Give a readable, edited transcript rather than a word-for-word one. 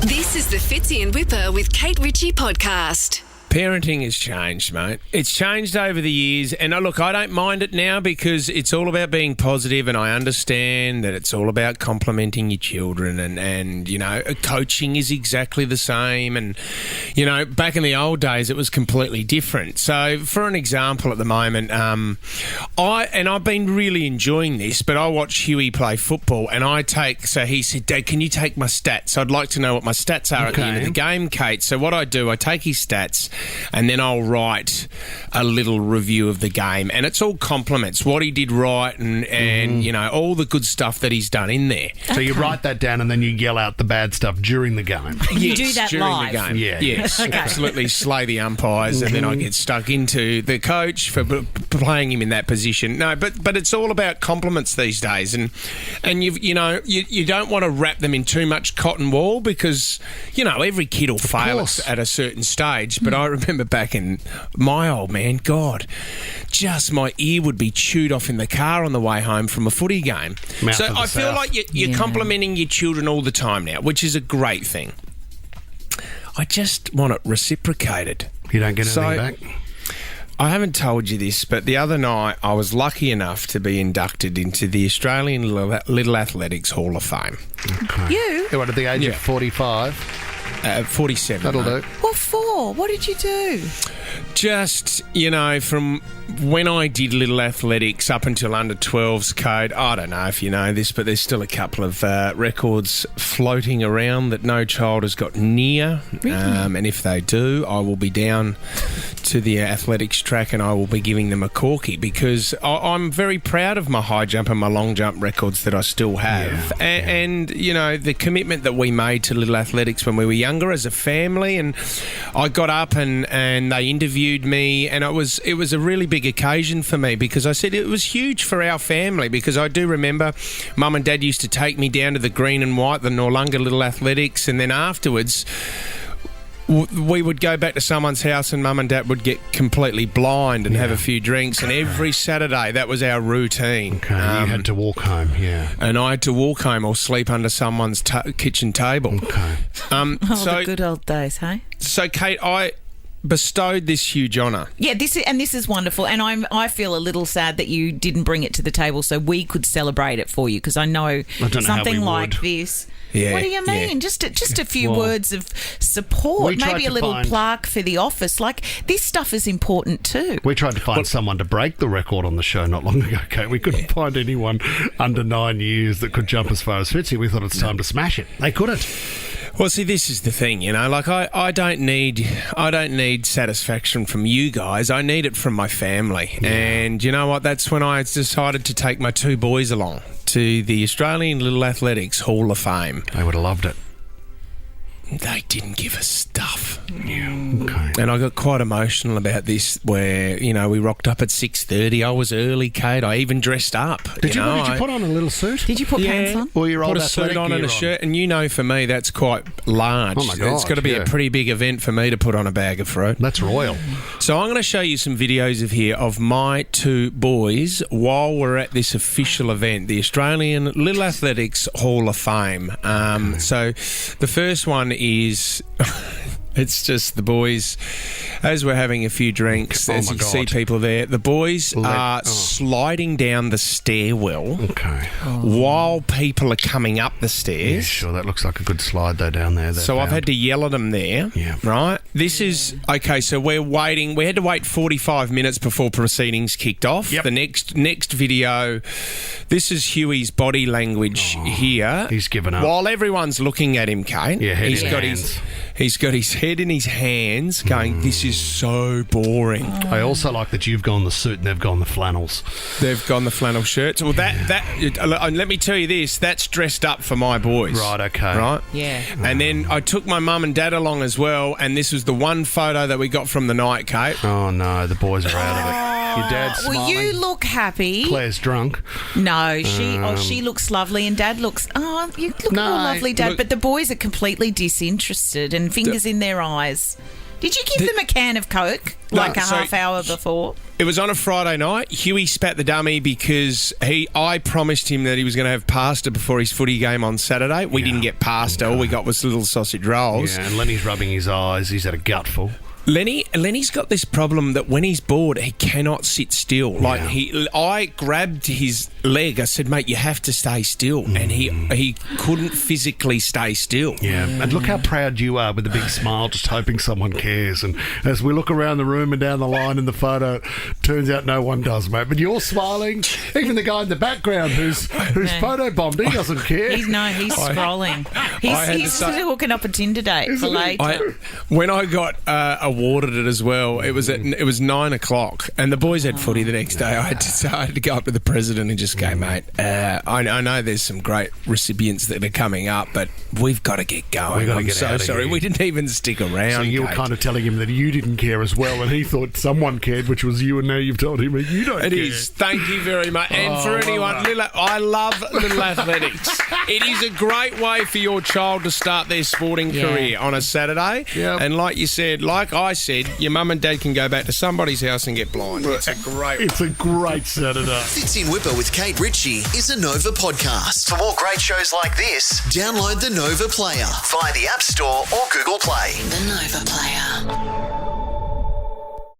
This is the Fitzy and Whipper with Kate Ritchie podcast. Parenting has changed, mate. It's changed over the years. And look, I don't mind it now because it's all about being positive, and I understand that it's all about complimenting your children and you know, coaching is exactly the same. And, you know, back in the old days, it was completely different. So, for an example at the moment, I've been really enjoying this, but I watch Hewie play football and so he said, Dad, can you take my stats? I'd like to know what my stats are at the end of the game, Kate. So what I do, I take his stats and then I'll write a little review of the game, and it's all compliments, what he did right and you know, all the good stuff that he's done in there. So you write that down and then you yell out the bad stuff during the game. You do that during live? the game. Yeah. Yes, Okay. absolutely slay the umpires, and then I get stuck into the coach for playing him in that position. No, but it's all about compliments these days, and you don't want to wrap them in too much cotton wool because, you know, every kid will fail at a certain stage. But I remember back in my old man, God, just my ear would be chewed off in the car on the way home from a footy game. So I feel like you're complimenting your children all the time now, which is a great thing. I just want it reciprocated. You don't get anything back? I haven't told you this, but the other night I was lucky enough to be inducted into the Australian Little Athletics Hall of Fame. Okay. You? What, at the age of 45? 47. That'll mate. do. What for? What did you do? Just, you know, from when I did Little Athletics up until under 12's code, I don't know if you know this, but there's still a couple of records floating around that no child has got near. Really? And if they do, I will be down to the athletics track and I will be giving them a corky because I'm very proud of my high jump and my long jump records that I still have. And, you know, the commitment that we made to Little Athletics when we were younger as a family, and I got up and they interviewed me, and it was a really big occasion for me because I said it was huge for our family because I do remember Mum and Dad used to take me down to the green and white, the Noarlunga Little Athletics, and then afterwards we would go back to someone's house and Mum and Dad would get completely blind and have a few drinks, and every Saturday that was our routine. Okay, you had to walk home, and I had to walk home or sleep under someone's kitchen table. Okay. The good old days, hey? So, Kate, I bestowed this huge honour. Yeah, this is wonderful, and I feel a little sad that you didn't bring it to the table so we could celebrate it for you because I know something like this. Yeah, what do you mean? yeah. Just a few words of support, maybe a little plaque for the office. Like, this stuff is important too. We tried to find someone to break the record on the show not long ago, Kate. We couldn't find anyone under 9 years that could jump as far as Fitzy. We thought it's time to smash it. They couldn't. Well, see, this is the thing, you know, like I don't need satisfaction from you guys. I need it from my family. Yeah. And you know what? That's when I decided to take my two boys along to the Australian Little Athletics Hall of Fame. They would have loved it. They didn't give us stuff. Yeah, okay. And I got quite emotional about this where, you know, we rocked up at 6:30. I was early, Kate. I even dressed up. Did you put on a little suit? Did you put pants on? Or your old put a suit on and a shirt. And you know, for me, that's quite large. Oh, my God. It's got to be a pretty big event for me to put on a bag of fruit. That's royal. So I'm going to show you some videos of my two boys while we're at this official event, the Australian Little Athletics Hall of Fame. So the first one is... It's just the boys, as we're having a few drinks, as you see people there, the boys are sliding down the stairwell while people are coming up the stairs. Yeah, sure, that looks like a good slide though down there. So I've had to yell at them there, right? This is, okay, so we're waiting, we had to wait 45 minutes before proceedings kicked off. Yep. The next video, this is Huey's body language here. He's given up. While everyone's looking at him, Kate, he's got his head in his hands going, this is so boring. I also like that you've gone the suit and they've gone the flannels. They've gone the flannel shirts. Well, let me tell you this, that's dressed up for my boys. Right, okay. Right? Yeah. And then I took my mum and dad along as well, and this was the one photo that we got from the night, Kate. Oh, no, the boys are out of it. Your dad's smiling. Well, you look happy. Claire's drunk. No, she looks lovely, and Dad looks... Oh, you look more lovely, Dad. But the boys are completely disinterested and fingers in their eyes. Did you give them a can of Coke like a half hour before? It was on a Friday night. Huey spat the dummy because I promised him that he was going to have pasta before his footy game on Saturday. We didn't get pasta. All we got was little sausage rolls. Yeah, and Lenny's rubbing his eyes. He's had a gutful. Lenny's got this problem that when he's bored, he cannot sit still. I grabbed his leg. I said, "Mate, you have to stay still," and he couldn't physically stay still. Yeah, and look how proud you are with a big smile, just hoping someone cares. And as we look around the room and down the line in the photo, turns out no one does, mate. But you're smiling. Even the guy in the background who's photobombed, he doesn't care. He's scrolling. He's still hooking up a Tinder date for later. When I got awarded it as well, it was 9 o'clock, and the boys had footy the next day. I had to go up to the president and just go, "Mate, I know there's some great recipients that are coming up, but we've got to get going. I'm so sorry. We didn't even stick around." So you were kind of telling him that you didn't care as well, and he thought someone cared, which was you, and now you've told him you don't care. It is. Thank you very much. And for anyone, I love Little Athletics. It is a great way for your child to start their sporting career on a Saturday. Yep. And like you said, like I said, your mum and dad can go back to somebody's house and get blind. It's a great Saturday. Fitzy and Whipper with Kate Ritchie is a Nova podcast. For more great shows like this, download the Nova Player via the App Store or Google Play. The Nova Player.